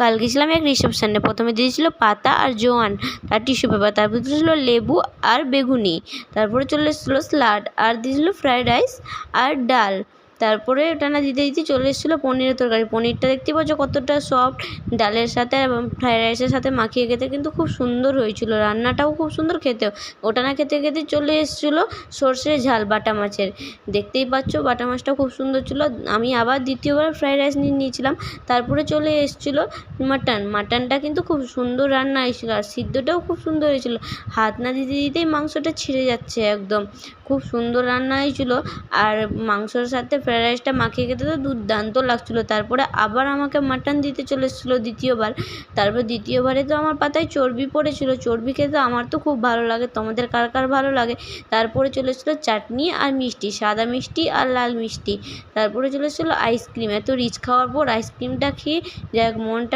কাল গেছিলাম এক রিসেপশনে। প্রথমে দিয়েছিল পাতা আর জোয়ান আর টিস্যু পেপার, তারপর দিয়েছিল লেবু আর বেগুনি, তারপরে চলে এসেছিলো স্যালাড আর দিয়েছিল ফ্রাইড রাইস আর ডাল। তারপরে ওটা না দিতে দিতে চলে এসেছিলো পনিরের তরকারি। পনিরটা দেখতেই পাচ্ছ কতটা সফট, ডালের সাথে এবং ফ্রাইড রাইসের সাথে মাখিয়ে খেতে কিন্তু খুব সুন্দর হয়েছিল। রান্নাটাও খুব সুন্দর, খেতেও। ওটা না খেতে খেতে চলে এসেছিলো সর্ষের ঝাল বাটা মাছের। দেখতেই পাচ্ছ বাটা মাছটা খুব সুন্দর ছিল। আমি আবার দ্বিতীয়বার ফ্রাইড রাইস নিয়েছিলাম। তারপরে চলে এসেছিলো মাটনটা কিন্তু খুব সুন্দর রান্না হয়েছিল, আর সিদ্ধটাও খুব সুন্দর হয়েছিল। হাত না দিতে দিতেই মাংসটা ছিঁড়ে যাচ্ছে একদম। খুব সুন্দর রান্না হয়েছিল, আর মাংসর সাথে ফ্রাইড রাইসটা মাখিয়ে খেতে তো দুর্দান্ত লাগছিলো। তারপরে আবার আমাকে মাটন দিতে চলে এসেছিলো দ্বিতীয়বার। তারপর দ্বিতীয়বারে তো আমার পাতায় চর্বি পড়েছিল। চর্বি খেতে আমার তো খুব ভালো লাগে, তোমাদের কার কার ভালো লাগে। তারপরে চলে এসেছিলো চাটনি আর মিষ্টি, সাদা মিষ্টি আর লাল মিষ্টি। তারপরে চলে এসেছিলো আইসক্রিম। এত রিচ খাওয়ার পর আইসক্রিমটা খেয়ে যাক মনটা